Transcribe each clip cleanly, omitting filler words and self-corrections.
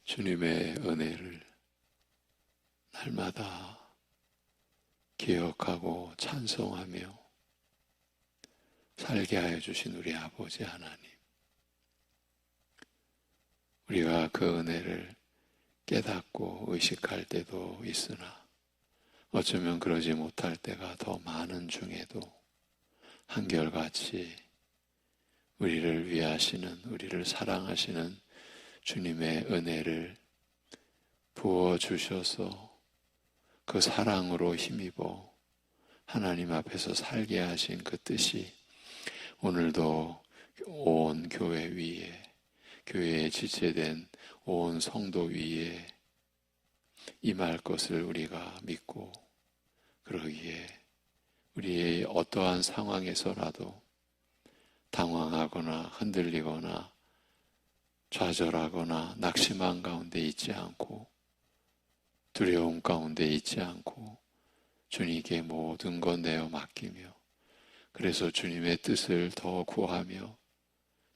주님의 은혜를 날마다 기억하고 찬송하며 살게 하여 주신 우리 아버지 하나님, 우리가 그 은혜를 깨닫고 의식할 때도 있으나 어쩌면 그러지 못할 때가 더 많은 중에도 한결같이 우리를 위하시는, 우리를 사랑하시는 주님의 은혜를 부어주셔서 그 사랑으로 힘입어 하나님 앞에서 살게 하신 그 뜻이 오늘도 온 교회 위에, 교회에 지체된 온 성도 위에 임할 것을 우리가 믿고, 그러기에 우리의 어떠한 상황에서라도 당황하거나 흔들리거나 좌절하거나 낙심한 가운데 있지 않고 두려움 가운데 있지 않고 주님께 모든 것 내어 맡기며, 그래서 주님의 뜻을 더 구하며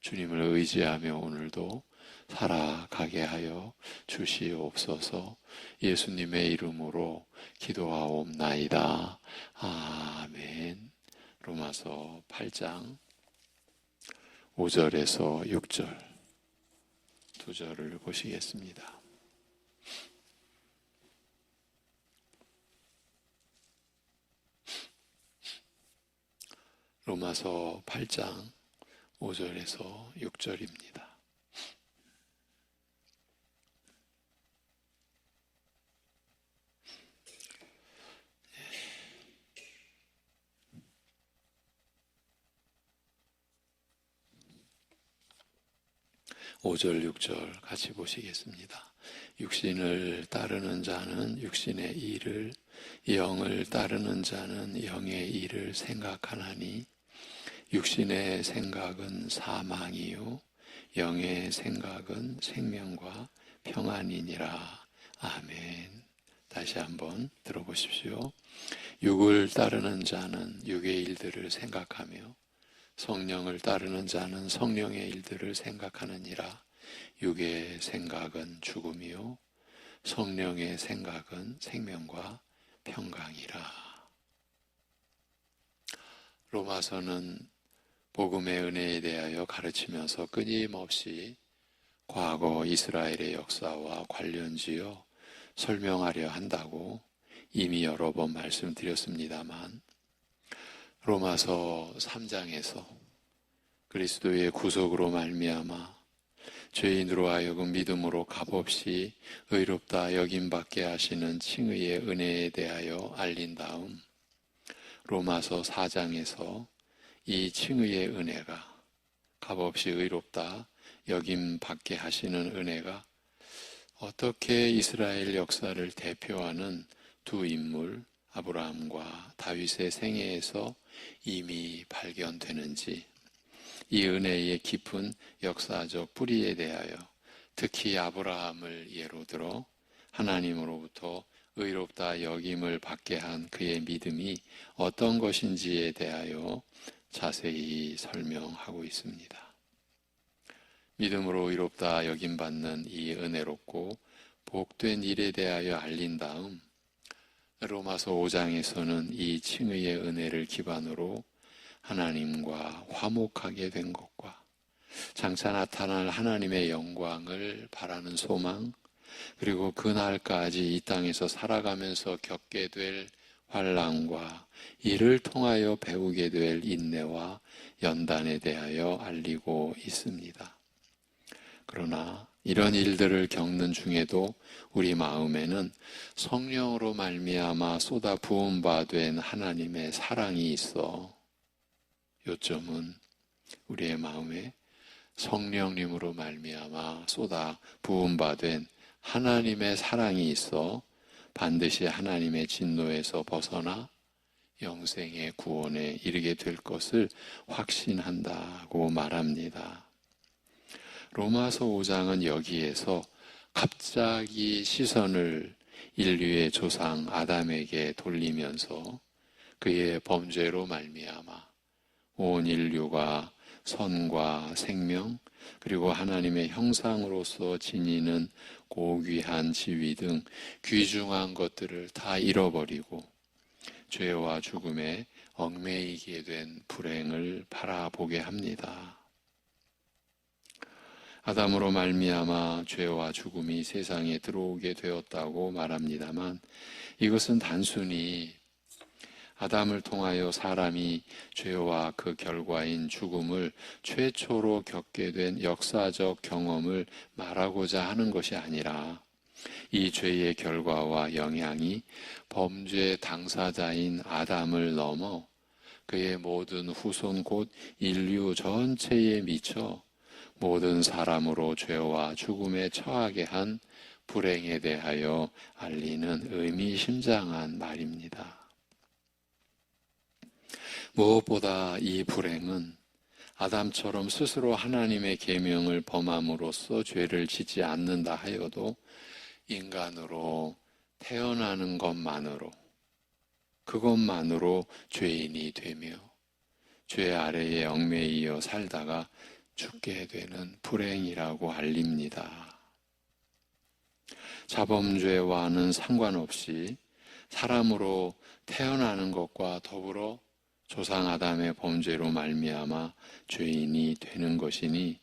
주님을 의지하며 오늘도 살아가게 하여 주시옵소서. 예수님의 이름으로 기도하옵나이다. 아멘. 로마서 8장 5절에서 6절 두 절을 보시겠습니다. 로마서 8장 5절에서 6절입니다. 5절, 6절 같이 보시겠습니다. 육신을 따르는 자는 육신의 일을, 영을 따르는 자는 영의 일을 생각하나니 육신의 생각은 사망이요 영의 생각은 생명과 평안이니라. 아멘. 다시 한번 들어보십시오. 육을 따르는 자는 육의 일들을 생각하며 성령을 따르는 자는 성령의 일들을 생각하느니라. 육의 생각은 죽음이요 성령의 생각은 생명과 평강이라. 로마서는 복음의 은혜에 대하여 가르치면서 끊임없이 과거 이스라엘의 역사와 관련지어 설명하려 한다고 이미 여러 번 말씀드렸습니다만, 로마서 3장에서 그리스도의 구속으로 말미암아 죄인으로 하여금 믿음으로 값없이 의롭다 여김받게 하시는 칭의의 은혜에 대하여 알린 다음, 로마서 4장에서 이 칭의의 은혜가, 값없이 의롭다 여김받게 하시는 은혜가 어떻게 이스라엘 역사를 대표하는 두 인물 아브라함과 다윗의 생애에서 이미 발견되는지, 이 은혜의 깊은 역사적 뿌리에 대하여 특히 아브라함을 예로 들어 하나님으로부터 의롭다 여김을 받게 한 그의 믿음이 어떤 것인지에 대하여 자세히 설명하고 있습니다. 믿음으로 의롭다 여김받는 이 은혜롭고 복된 일에 대하여 알린 다음, 로마서 5장에서는 이 칭의의 은혜를 기반으로 하나님과 화목하게 된 것과 장차 나타날 하나님의 영광을 바라는 소망, 그리고 그날까지 이 땅에서 살아가면서 겪게 될 환난과 이를 통하여 배우게 될 인내와 연단에 대하여 알리고 있습니다. 그러나 이런 일들을 겪는 중에도 우리 마음에는 성령으로 말미암아 쏟아 부은 바 된 하나님의 사랑이 있어, 요점은 우리의 마음에 성령님으로 말미암아 쏟아 부은 바 된 하나님의 사랑이 있어 반드시 하나님의 진노에서 벗어나 영생의 구원에 이르게 될 것을 확신한다고 말합니다. 로마서 5장은 여기에서 갑자기 시선을 인류의 조상 아담에게 돌리면서 그의 범죄로 말미암아 온 인류가 선과 생명, 그리고 하나님의 형상으로서 지니는 고귀한 지위 등 귀중한 것들을 다 잃어버리고 죄와 죽음에 얽매이게 된 불행을 바라보게 합니다. 아담으로 말미암아 죄와 죽음이 세상에 들어오게 되었다고 말합니다만, 이것은 단순히 아담을 통하여 사람이 죄와 그 결과인 죽음을 최초로 겪게 된 역사적 경험을 말하고자 하는 것이 아니라, 이 죄의 결과와 영향이 범죄 당사자인 아담을 넘어 그의 모든 후손 곧 인류 전체에 미쳐 모든 사람으로 죄와 죽음에 처하게 한 불행에 대하여 알리는 의미심장한 말입니다. 무엇보다 이 불행은 아담처럼 스스로 하나님의 계명을 범함으로써 죄를 짓지 않는다 하여도 인간으로 태어나는 것만으로, 그것만으로 죄인이 되며 죄 아래에 얽매이어 살다가 죽게 되는 불행이라고 알립니다. 자범죄와는 상관없이 사람으로 태어나는 것과 더불어 조상 아담의 범죄로 말미암아 죄인이 되는 것이니,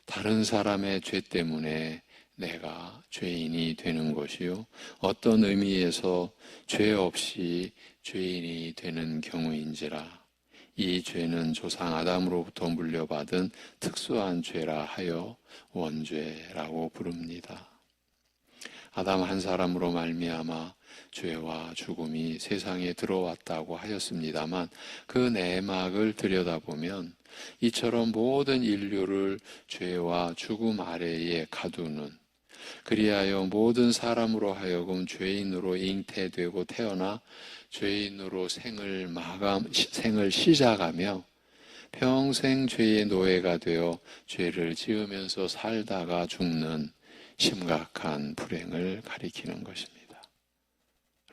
다른 사람의 죄 때문에 내가 죄인이 되는 것이요, 어떤 의미에서 죄 없이 죄인이 되는 경우인지라 이 죄는 조상 아담으로부터 물려받은 특수한 죄라 하여 원죄라고 부릅니다. 아담 한 사람으로 말미암아 죄와 죽음이 세상에 들어왔다고 하였습니다만, 그 내막을 들여다보면 이처럼 모든 인류를 죄와 죽음 아래에 가두는, 그리하여 모든 사람으로 하여금 죄인으로 잉태되고 태어나 죄인으로 생을 시작하며 평생 죄의 노예가 되어 죄를 지으면서 살다가 죽는 심각한 불행을 가리키는 것입니다.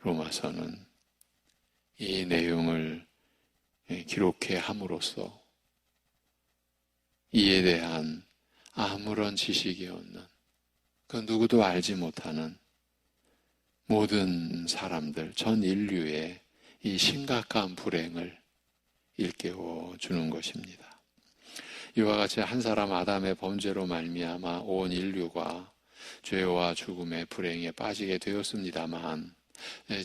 로마서는 이 내용을 기록해 함으로써 이에 대한 아무런 지식이 없는, 그 누구도 알지 못하는 모든 사람들, 전 인류의 이 심각한 불행을 일깨워 주는 것입니다. 이와 같이 한 사람 아담의 범죄로 말미암아 온 인류가 죄와 죽음의 불행에 빠지게 되었습니다만,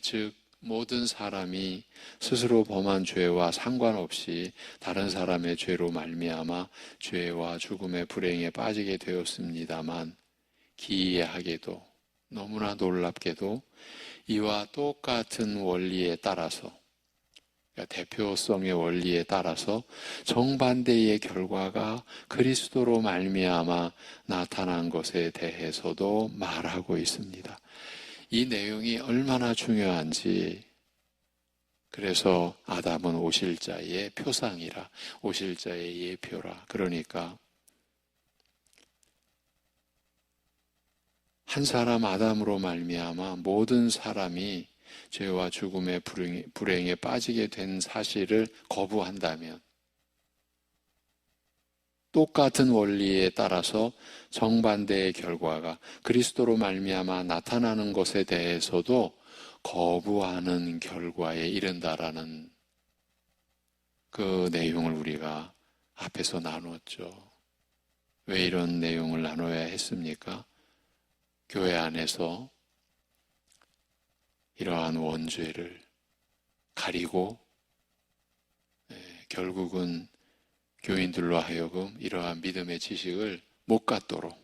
즉 모든 사람이 스스로 범한 죄와 상관없이 다른 사람의 죄로 말미암아 죄와 죽음의 불행에 빠지게 되었습니다만, 기이하게도 너무나 놀랍게도 이와 똑같은 원리에 따라서, 그러니까 대표성의 원리에 따라서 정반대의 결과가 그리스도로 말미암아 나타난 것에 대해서도 말하고 있습니다. 이 내용이 얼마나 중요한지, 그래서 아담은 오실 자의 표상이라, 오실 자의 예표라. 그러니까 한 사람 아담으로 말미암아 모든 사람이 죄와 죽음의 불행에 빠지게 된 사실을 거부한다면, 똑같은 원리에 따라서 정반대의 결과가 그리스도로 말미암아 나타나는 것에 대해서도 거부하는 결과에 이른다라는 그 내용을 우리가 앞에서 나눴죠. 왜 이런 내용을 나눠야 했습니까? 교회 안에서 이러한 원죄를 가리고 결국은 교인들로 하여금 이러한 믿음의 지식을 못 갖도록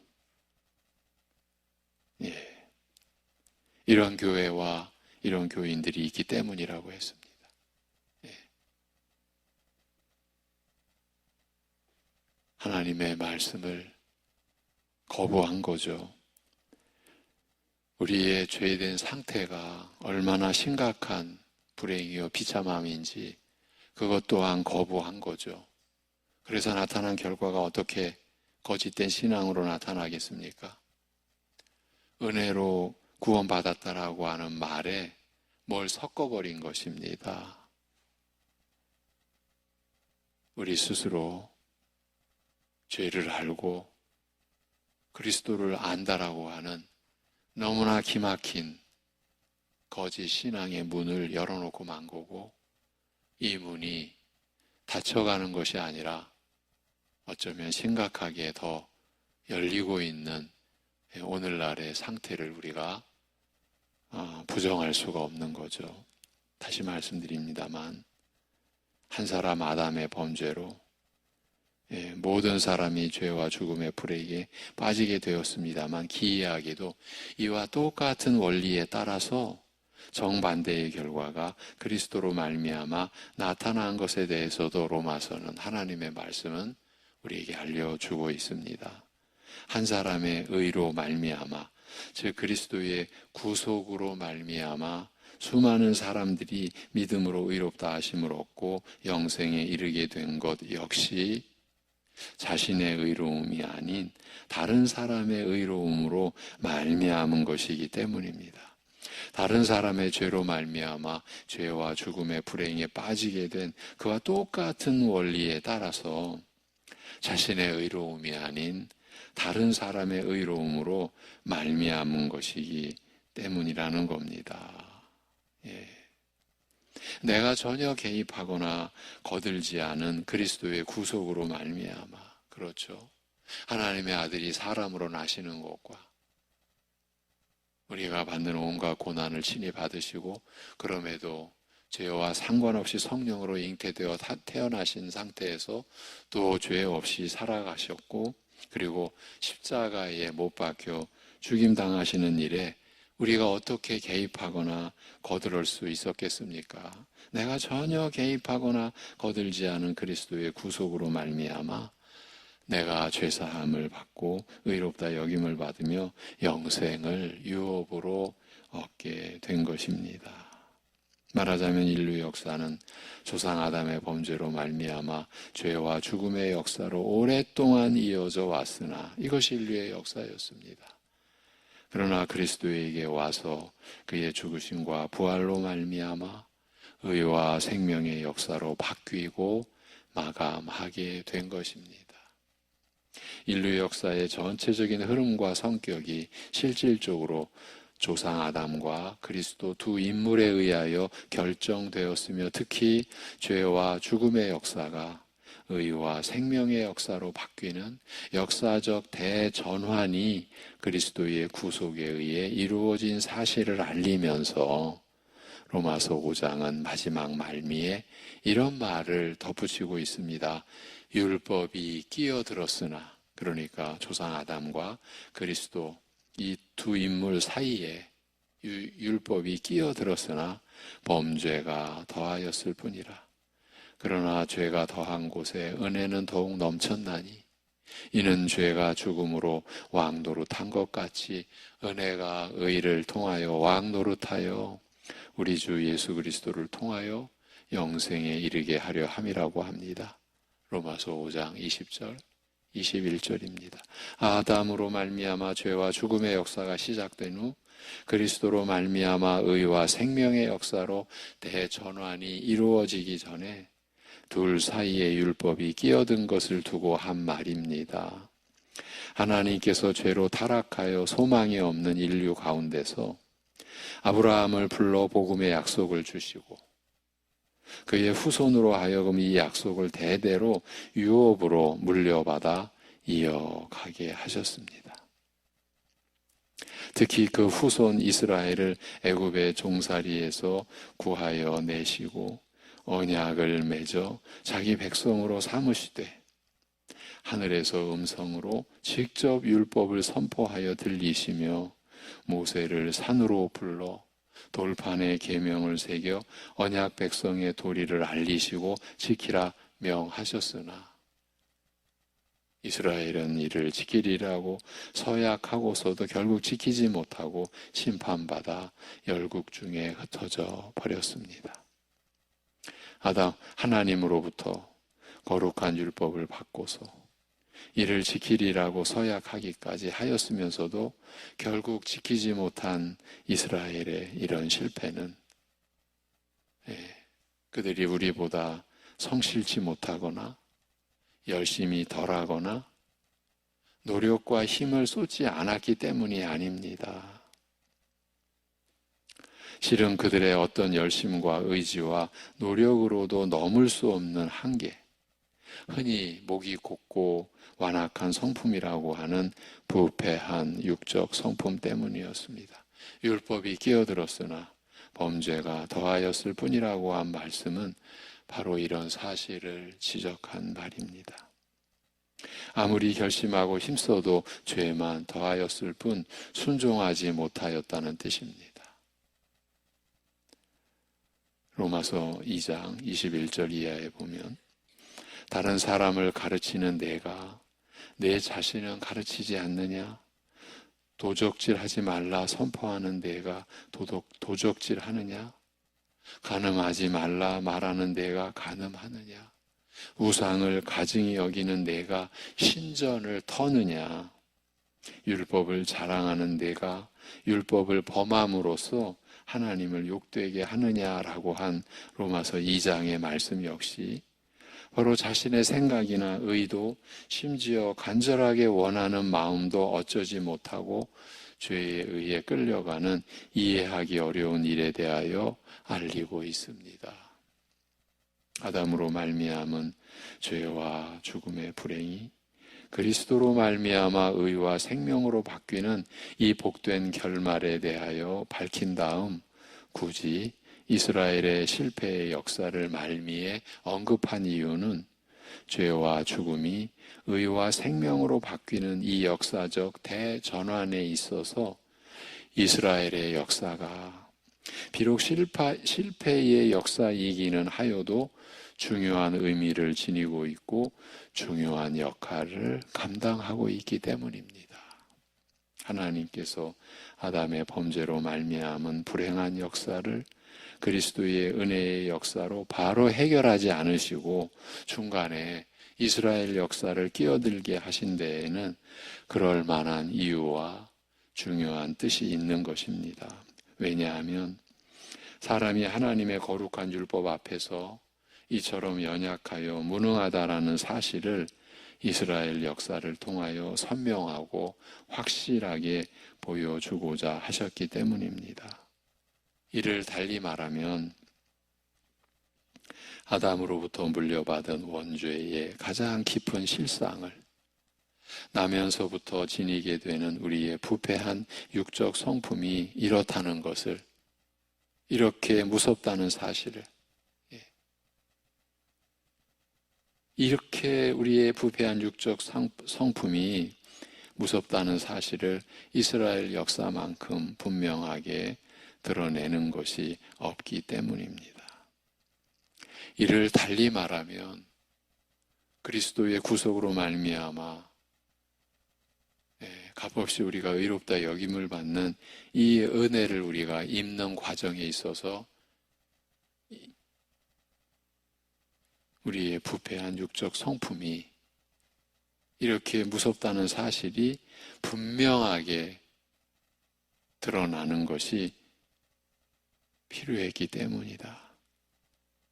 이런 교회와 이런 교인들이 있기 때문이라고 했습니다. 하나님의 말씀을 거부한 거죠. 우리의 죄된 상태가 얼마나 심각한 불행이요 비참함인지 그것 또한 거부한 거죠. 그래서 나타난 결과가 어떻게 거짓된 신앙으로 나타나겠습니까? 은혜로 구원받았다라고 하는 말에 뭘 섞어버린 것입니다. 우리 스스로 죄를 알고 그리스도를 안다라고 하는 너무나 기막힌 거짓 신앙의 문을 열어놓고 만 거고, 이 문이 닫혀가는 것이 아니라 어쩌면 심각하게 더 열리고 있는 오늘날의 상태를 우리가 부정할 수가 없는 거죠. 다시 말씀드립니다만, 한 사람 아담의 범죄로 모든 사람이 죄와 죽음의 불에게 빠지게 되었습니다만, 기이하게도 이와 똑같은 원리에 따라서 정반대의 결과가 그리스도로 말미암아 나타난 것에 대해서도 로마서는, 하나님의 말씀은 우리에게 알려주고 있습니다. 한 사람의 의로 말미암아, 즉 그리스도의 구속으로 말미암아 수많은 사람들이 믿음으로 의롭다 하심을 얻고 영생에 이르게 된 것 역시 자신의 의로움이 아닌 다른 사람의 의로움으로 말미암은 것이기 때문입니다. 다른 사람의 죄로 말미암아 죄와 죽음의 불행에 빠지게 된 그와 똑같은 원리에 따라서 자신의 의로움이 아닌 다른 사람의 의로움으로 말미암은 것이기 때문이라는 겁니다. 내가 전혀 개입하거나 거들지 않은 그리스도의 구속으로 말미암아, 그렇죠, 하나님의 아들이 사람으로 나시는 것과 우리가 받는 온갖 고난을 친히 받으시고 그럼에도 죄와 상관없이 성령으로 잉태되어 태어나신 상태에서 또 죄 없이 살아가셨고, 그리고 십자가에 못 박혀 죽임당하시는 일에 우리가 어떻게 개입하거나 거들을 수 있었겠습니까? 내가 전혀 개입하거나 거들지 않은 그리스도의 구속으로 말미암아 내가 죄사함을 받고 의롭다 여김을 받으며 영생을 유업으로 얻게 된 것입니다. 말하자면 인류 역사는 조상 아담의 범죄로 말미암아 죄와 죽음의 역사로 오랫동안 이어져 왔으나 이것이 인류의 역사였습니다. 그러나 그리스도에게 와서 그의 죽으심과 부활로 말미암아 의와 생명의 역사로 바뀌고 마감하게 된 것입니다. 인류 역사의 전체적인 흐름과 성격이 실질적으로 조상 아담과 그리스도 두 인물에 의하여 결정되었으며, 특히 죄와 죽음의 역사가 의와 생명의 역사로 바뀌는 역사적 대전환이 그리스도의 구속에 의해 이루어진 사실을 알리면서 로마서 5장은 마지막 말미에 이런 말을 덧붙이고 있습니다. 율법이 끼어들었으나, 그러니까 조상 아담과 그리스도 이 두 인물 사이에 율법이 끼어들었으나 범죄가 더하였을 뿐이라. 그러나 죄가 더한 곳에 은혜는 더욱 넘쳤나니 이는 죄가 죽음으로 왕노릇한 것 같이 은혜가 의를 통하여 왕노릇하여 우리 주 예수 그리스도를 통하여 영생에 이르게 하려 함이라고 합니다. 로마서 5장 20절 21절입니다. 아담으로 말미암아 죄와 죽음의 역사가 시작된 후 그리스도로 말미암아 의와 생명의 역사로 대전환이 이루어지기 전에 둘 사이에 율법이 끼어든 것을 두고 한 말입니다. 하나님께서 죄로 타락하여 소망이 없는 인류 가운데서 아브라함을 불러 복음의 약속을 주시고 그의 후손으로 하여금 이 약속을 대대로 유업으로 물려받아 이어가게 하셨습니다. 특히 그 후손 이스라엘을 애굽의 종살이에서 구하여 내시고 언약을 맺어 자기 백성으로 삼으시되 하늘에서 음성으로 직접 율법을 선포하여 들리시며 모세를 산으로 불러 돌판에 계명을 새겨 언약 백성의 도리를 알리시고 지키라 명하셨으나 이스라엘은 이를 지키리라고 서약하고서도 결국 지키지 못하고 심판받아 열국 중에 흩어져 버렸습니다. 아담 하나님으로부터 거룩한 율법을 받고서 이를 지키리라고 서약하기까지 하였으면서도 결국 지키지 못한 이스라엘의 이런 실패는 그들이 우리보다 성실치 못하거나 열심히 덜하거나 노력과 힘을 쏟지 않았기 때문이 아닙니다. 실은 그들의 어떤 열심과 의지와 노력으로도 넘을 수 없는 한계, 흔히 목이 곧고 완악한 성품이라고 하는 부패한 육적 성품 때문이었습니다. 율법이 끼어들었으나 범죄가 더하였을 뿐이라고 한 말씀은 바로 이런 사실을 지적한 말입니다. 아무리 결심하고 힘써도 죄만 더하였을 뿐 순종하지 못하였다는 뜻입니다. 로마서 2장 21절 이하에 보면 다른 사람을 가르치는 내가 내 자신은 가르치지 않느냐? 도적질하지 말라 선포하는 내가 도적질하느냐? 간음하지 말라 말하는 내가 간음하느냐? 우상을 가증히 여기는 내가 신전을 터느냐? 율법을 자랑하는 내가 율법을 범함으로써 하나님을 욕되게 하느냐라고 한 로마서 2장의 말씀 역시 바로 자신의 생각이나 의도, 심지어 간절하게 원하는 마음도 어쩌지 못하고 죄에 의해 끌려가는 이해하기 어려운 일에 대하여 알리고 있습니다. 아담으로 말미암은 죄와 죽음의 불행이 그리스도로 말미암아 의와 생명으로 바뀌는 이 복된 결말에 대하여 밝힌 다음 굳이 이스라엘의 실패의 역사를 말미에 언급한 이유는 죄와 죽음이 의와 생명으로 바뀌는 이 역사적 대전환에 있어서 이스라엘의 역사가 비록 실패의 역사이기는 하여도 중요한 의미를 지니고 있고 중요한 역할을 감당하고 있기 때문입니다. 하나님께서 아담의 범죄로 말미암은 불행한 역사를 그리스도의 은혜의 역사로 바로 해결하지 않으시고 중간에 이스라엘 역사를 끼어들게 하신 데에는 그럴 만한 이유와 중요한 뜻이 있는 것입니다. 왜냐하면 사람이 하나님의 거룩한 율법 앞에서 이처럼 연약하여 무능하다라는 사실을 이스라엘 역사를 통하여 선명하고 확실하게 보여주고자 하셨기 때문입니다. 이를 달리 말하면 아담으로부터 물려받은 원죄의 가장 깊은 실상을 나면서부터 지니게 되는 우리의 부패한 육적 성품이 이렇다는 것을, 이렇게 무섭다는 사실을, 이렇게 우리의 부패한 육적 성품이 무섭다는 사실을 이스라엘 역사만큼 분명하게 드러내는 것이 없기 때문입니다. 이를 달리 말하면 그리스도의 구속으로 말미암아 값없이 우리가 의롭다 여김을 받는 이 은혜를 우리가 입는 과정에 있어서 우리의 부패한 육적 성품이 이렇게 무섭다는 사실이 분명하게 드러나는 것이 필요했기 때문이다.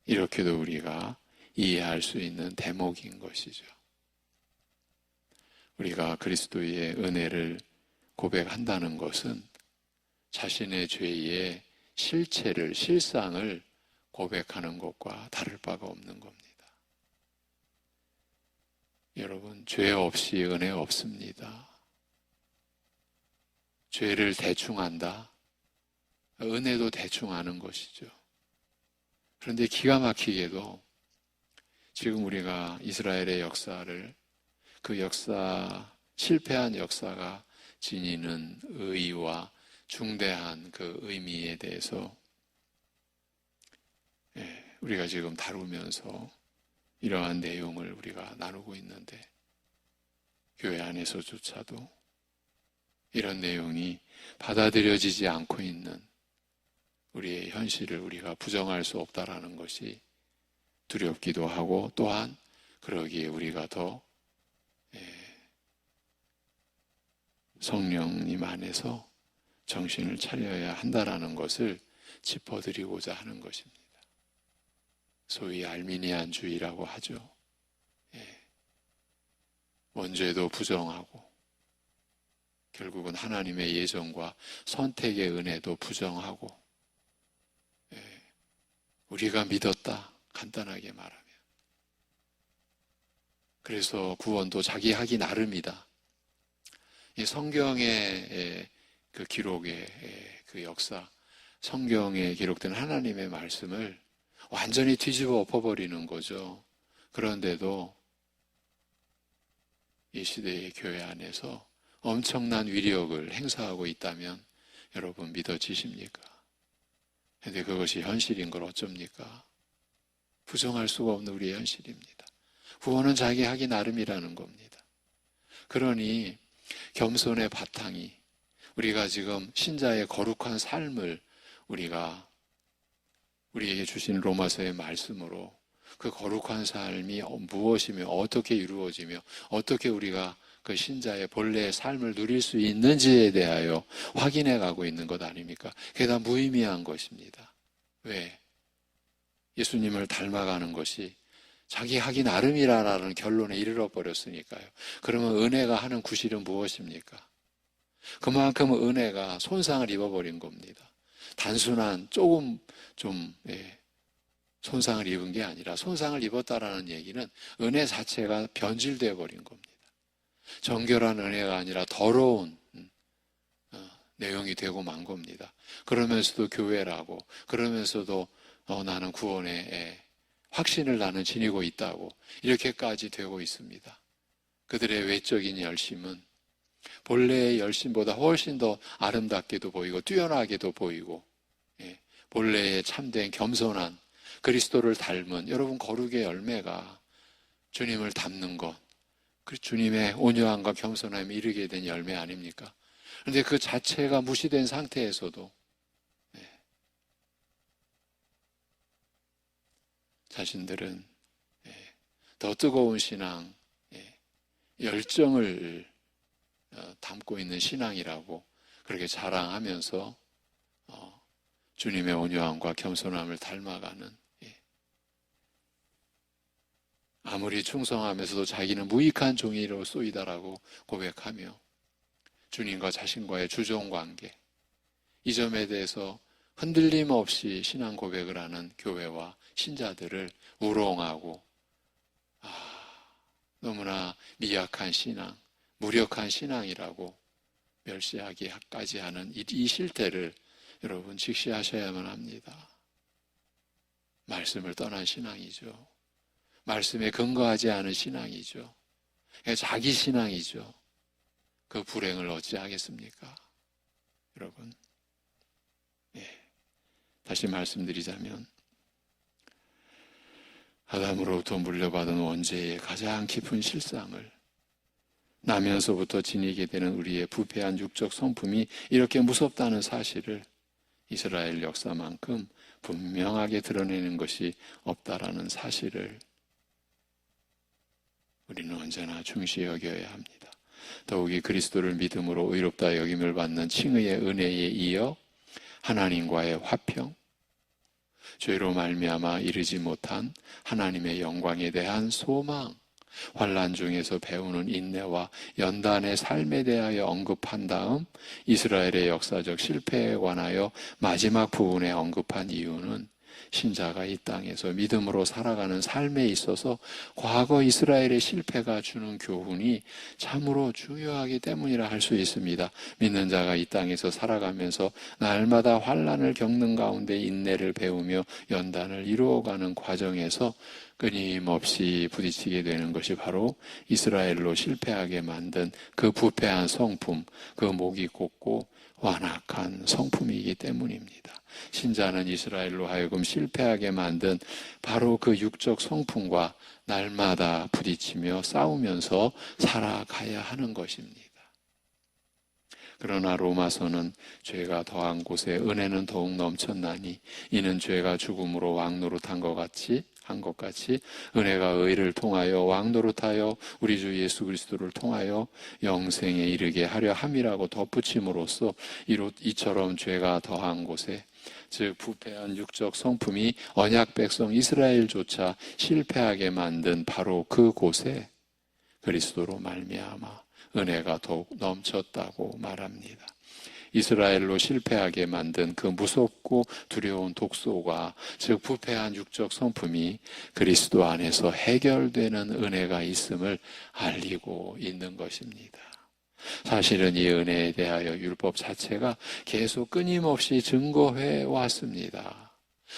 이렇게도 우리가 이해할 수 있는 대목인 것이죠. 우리가 그리스도의 은혜를 고백한다는 것은 자신의 죄의 실체를, 실상을 고백하는 것과 다를 바가 없는 겁니다. 여러분, 죄 없이 은혜 없습니다. 죄를 대충 한다? 은혜도 대충 하는 것이죠. 그런데 기가 막히게도 지금 우리가 이스라엘의 역사를, 그 역사, 실패한 역사가 지니는 의의와 중대한 그 의미에 대해서 우리가 지금 다루면서 이러한 내용을 우리가 나누고 있는데 교회 안에서조차도 이런 내용이 받아들여지지 않고 있는 우리의 현실을 우리가 부정할 수 없다라는 것이 두렵기도 하고 또한 그러기에 우리가 더 성령님 안에서 정신을 차려야 한다라는 것을 짚어드리고자 하는 것입니다. 소위 알미니안주의라고 하죠. 원죄도 부정하고 결국은 하나님의 예정과 선택의 은혜도 부정하고, 우리가 믿었다, 간단하게 말하면. 그래서 구원도 자기 하기 나름이다. 이 성경의 그 기록의 그 역사, 성경에 기록된 하나님의 말씀을 완전히 뒤집어 엎어버리는 거죠. 그런데도 이 시대의 교회 안에서 엄청난 위력을 행사하고 있다면 여러분 믿어지십니까? 그런데 그것이 현실인 걸 어쩝니까? 부정할 수가 없는 우리의 현실입니다. 구원은 자기 하기 나름이라는 겁니다. 그러니 겸손의 바탕이 우리가 지금 신자의 거룩한 삶을 우리에게 주신 로마서의 말씀으로 그 거룩한 삶이 무엇이며 어떻게 이루어지며 어떻게 우리가 그 신자의 본래의 삶을 누릴 수 있는지에 대하여 확인해 가고 있는 것 아닙니까? 그게 다 무의미한 것입니다. 왜? 예수님을 닮아가는 것이 자기 하기 나름이라는 결론에 이르러 버렸으니까요. 그러면 은혜가 하는 구실은 무엇입니까? 그만큼 은혜가 손상을 입어버린 겁니다. 단순한 조금 손상을 입은 게 아니라 손상을 입었다라는 얘기는 은혜 자체가 변질되어 버린 겁니다. 정결한 은혜가 아니라 더러운 내용이 되고 만 겁니다. 그러면서도 교회라고, 그러면서도 나는 구원의 확신을 나는 지니고 있다고 이렇게까지 되고 있습니다. 그들의 외적인 열심은 본래의 열심보다 훨씬 더 아름답게도 보이고 뛰어나게도 보이고, 본래의 참된 겸손한 그리스도를 닮은 여러분 거룩의 열매가 주님을 닮는 것, 그 주님의 온유함과 겸손함에 이르게 된 열매 아닙니까? 그런데 그 자체가 무시된 상태에서도 자신들은 더 뜨거운 신앙, 열정을 담고 있는 신앙이라고 그렇게 자랑하면서 주님의 온유함과 겸손함을 닮아가는, 아무리 충성하면서도 자기는 무익한 종이로 쏘이다라고 고백하며 주님과 자신과의 주종관계, 이 점에 대해서 흔들림 없이 신앙 고백을 하는 교회와 신자들을 우롱하고 너무나 미약한 신앙, 무력한 신앙이라고 멸시하기까지 하는 이 실태를 여러분 직시하셔야만 합니다. 말씀을 떠난 신앙이죠. 말씀에 근거하지 않은 신앙이죠. 자기 신앙이죠. 그 불행을 어찌하겠습니까? 여러분, 다시 말씀드리자면 아담으로부터 물려받은 원죄의 가장 깊은 실상을 나면서부터 지니게 되는 우리의 부패한 육적 성품이 이렇게 무섭다는 사실을 이스라엘 역사만큼 분명하게 드러내는 것이 없다라는 사실을 우리는 언제나 중시 여겨야 합니다. 더욱이 그리스도를 믿음으로 의롭다 여김을 받는 칭의의 은혜에 이어 하나님과의 화평, 죄로 말미암아 이르지 못한 하나님의 영광에 대한 소망, 환난 중에서 배우는 인내와 연단의 삶에 대하여 언급한 다음 이스라엘의 역사적 실패에 관하여 마지막 부분에 언급한 이유는 신자가 이 땅에서 믿음으로 살아가는 삶에 있어서 과거 이스라엘의 실패가 주는 교훈이 참으로 중요하기 때문이라 할 수 있습니다. 믿는 자가 이 땅에서 살아가면서 날마다 환난을 겪는 가운데 인내를 배우며 연단을 이루어가는 과정에서 끊임없이 부딪히게 되는 것이 바로 이스라엘로 실패하게 만든 그 부패한 성품, 그 목이 곧고 완악한 성품이기 때문입니다. 신자는 이스라엘로 하여금 실패하게 만든 바로 그 육적 성품과 날마다 부딪히며 싸우면서 살아가야 하는 것입니다. 그러나 로마서는 죄가 더한 곳에 은혜는 더욱 넘쳤나니 이는 죄가 죽음으로 왕노릇한 것 같이 은혜가 의를 통하여 왕노릇하여 우리 주 예수 그리스도를 통하여 영생에 이르게 하려 함이라고 덧붙임으로써 이처럼 죄가 더한 곳에, 즉 부패한 육적 성품이 언약 백성 이스라엘조차 실패하게 만든 바로 그 곳에 그리스도로 말미암아 은혜가 더욱 넘쳤다고 말합니다. 이스라엘로 실패하게 만든 그 무섭고 두려운 독소가, 즉 부패한 육적 성품이 그리스도 안에서 해결되는 은혜가 있음을 알리고 있는 것입니다. 사실은 이 은혜에 대하여 율법 자체가 계속 끊임없이 증거해 왔습니다.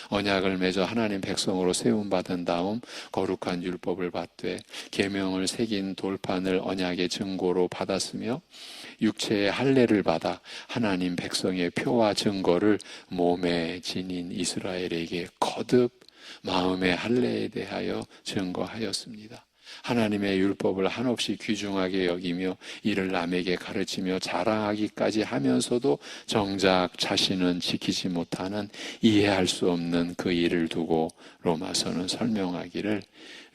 언약을 맺어 하나님 백성으로 세움받은 다음 거룩한 율법을 받되 계명을 새긴 돌판을 언약의 증거로 받았으며 육체의 할례를 받아 하나님 백성의 표와 증거를 몸에 지닌 이스라엘에게 거듭 마음의 할례에 대하여 증거하였습니다. 하나님의 율법을 한없이 귀중하게 여기며 이를 남에게 가르치며 자랑하기까지 하면서도 정작 자신은 지키지 못하는, 이해할 수 없는 그 일을 두고 로마서는 설명하기를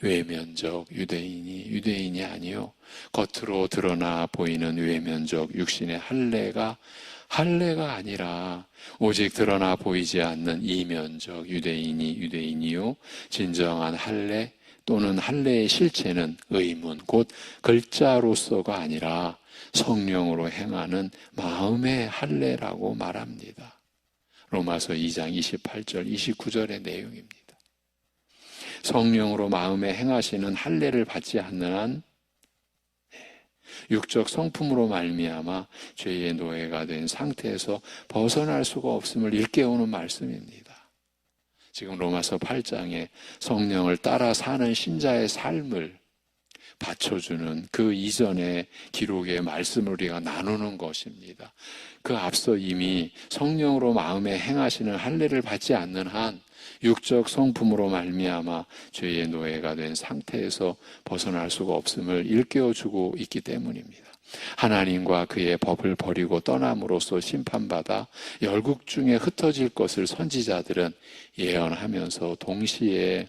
외면적 유대인이 아니요 겉으로 드러나 보이는 외면적 육신의 할례가 아니라 오직 드러나 보이지 않는 이면적 유대인이요 진정한 할례 또는 할례의 실체는 의문, 곧 글자로서가 아니라 성령으로 행하는 마음의 할례라고 말합니다. 로마서 2장 28절, 29절의 내용입니다. 성령으로 마음에 행하시는 할례를 받지 않는 한 육적 성품으로 말미암아 죄의 노예가 된 상태에서 벗어날 수가 없음을 일깨우는 말씀입니다. 지금 로마서 8장에 성령을 따라 사는 신자의 삶을 받쳐주는 그 이전의 기록의 말씀을 우리가 나누는 것입니다. 그 앞서 이미 성령으로 마음에 행하시는 할례를 받지 않는 한 육적 성품으로 말미암아 죄의 노예가 된 상태에서 벗어날 수가 없음을 일깨워주고 있기 때문입니다. 하나님과 그의 법을 버리고 떠남으로써 심판받아 열국 중에 흩어질 것을 선지자들은 예언하면서 동시에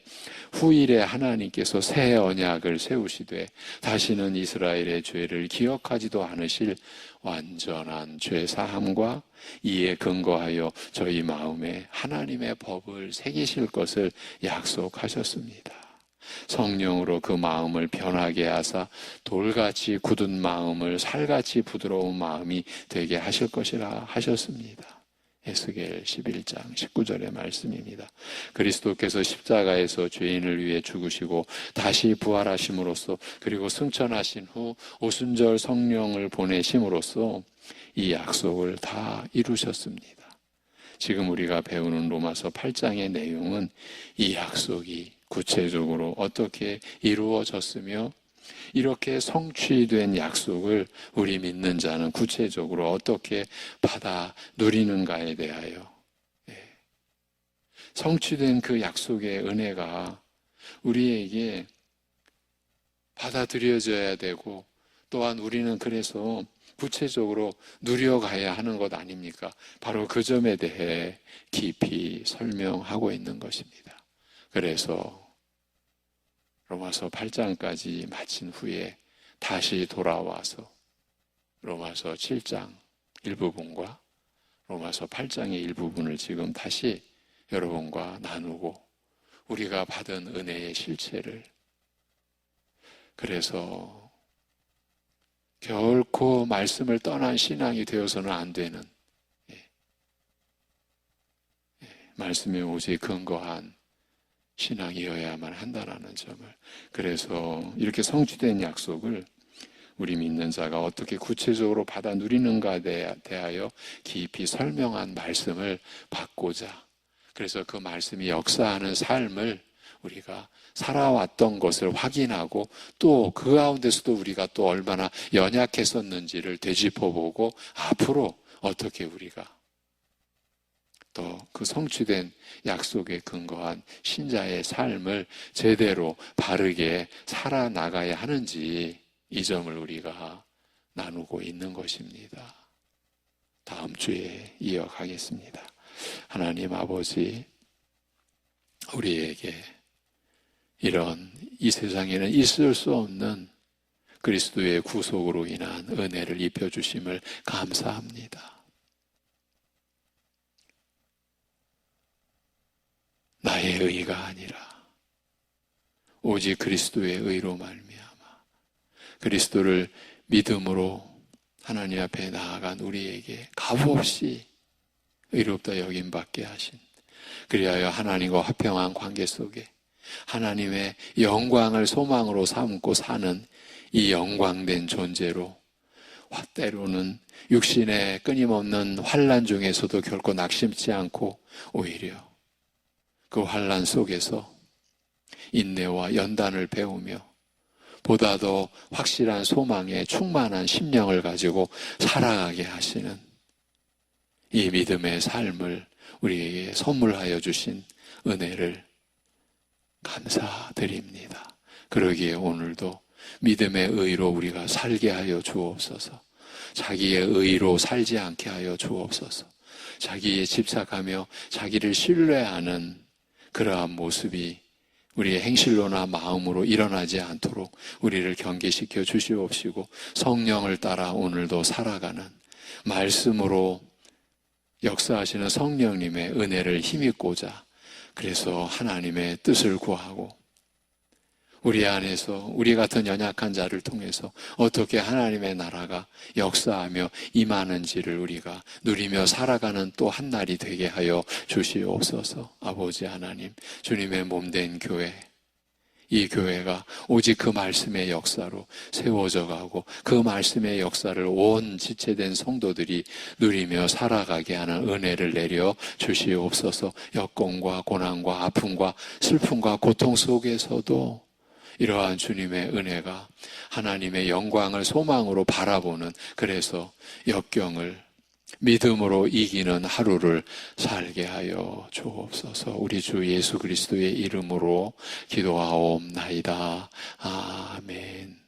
후일에 하나님께서 새 언약을 세우시되 다시는 이스라엘의 죄를 기억하지도 않으실 완전한 죄 사함과 이에 근거하여 저희 마음에 하나님의 법을 새기실 것을 약속하셨습니다. 성령으로 그 마음을 변하게 하사 돌같이 굳은 마음을 살같이 부드러운 마음이 되게 하실 것이라 하셨습니다. 에스겔 11장 19절의 말씀입니다. 그리스도께서 십자가에서 죄인을 위해 죽으시고 다시 부활하심으로써 그리고 승천하신 후 오순절 성령을 보내심으로써 이 약속을 다 이루셨습니다. 지금 우리가 배우는 로마서 8장의 내용은 이 약속이 구체적으로 어떻게 이루어졌으며 이렇게 성취된 약속을 우리 믿는 자는 구체적으로 어떻게 받아 누리는가에 대하여 성취된 그 약속의 은혜가 우리에게 받아들여져야 되고 또한 우리는 그래서 구체적으로 누려가야 하는 것 아닙니까? 바로 그 점에 대해 깊이 설명하고 있는 것입니다. 그래서 로마서 8장까지 마친 후에 다시 돌아와서 로마서 7장 일부분과 로마서 8장의 일부분을 지금 다시 여러분과 나누고 우리가 받은 은혜의 실체를, 그래서 결코 말씀을 떠난 신앙이 되어서는 안 되는, 말씀에 오직 근거한 신앙이어야만 한다라는 점을, 그래서 이렇게 성취된 약속을 우리 믿는 자가 어떻게 구체적으로 받아 누리는가에 대하여 깊이 설명한 말씀을 받고자, 그래서 그 말씀이 역사하는 삶을 우리가 살아왔던 것을 확인하고 또 그 가운데서도 우리가 또 얼마나 연약했었는지를 되짚어보고 앞으로 어떻게 우리가 또 그 성취된 약속에 근거한 신자의 삶을 제대로 바르게 살아나가야 하는지, 이 점을 우리가 나누고 있는 것입니다. 다음 주에 이어가겠습니다. 하나님 아버지, 우리에게 이런 이 세상에는 있을 수 없는 그리스도의 구속으로 인한 은혜를 입혀주심을 감사합니다. 나의 의가 아니라 오직 그리스도의 의로 말미암아 그리스도를 믿음으로 하나님 앞에 나아간 우리에게 값없이 의롭다 여김 받게 하신, 그리하여 하나님과 화평한 관계 속에 하나님의 영광을 소망으로 삼고 사는 이 영광된 존재로, 때로는 육신의 끊임없는 환난 중에서도 결코 낙심치 않고 오히려 그 환난 속에서 인내와 연단을 배우며 보다 더 확실한 소망에 충만한 심령을 가지고 살아가게 하시는 이 믿음의 삶을 우리에게 선물하여 주신 은혜를 감사드립니다. 그러기에 오늘도 믿음의 의로 우리가 살게 하여 주옵소서. 자기의 의로 살지 않게 하여 주옵소서. 자기에 집착하며 자기를 신뢰하는 그러한 모습이 우리의 행실로나 마음으로 일어나지 않도록 우리를 경계시켜 주시옵시고, 성령을 따라 오늘도 살아가는, 말씀으로 역사하시는 성령님의 은혜를 힘입고자, 그래서 하나님의 뜻을 구하고 우리 안에서 우리 같은 연약한 자를 통해서 어떻게 하나님의 나라가 역사하며 임하는지를 우리가 누리며 살아가는 또 한 날이 되게 하여 주시옵소서. 아버지 하나님, 주님의 몸된 교회, 이 교회가 오직 그 말씀의 역사로 세워져 가고 그 말씀의 역사를 온 지체된 성도들이 누리며 살아가게 하는 은혜를 내려 주시옵소서. 역경과 고난과 아픔과 슬픔과 고통 속에서도 이러한 주님의 은혜가 하나님의 영광을 소망으로 바라보는, 그래서 역경을 믿음으로 이기는 하루를 살게 하여 주옵소서. 우리 주 예수 그리스도의 이름으로 기도하옵나이다. 아멘.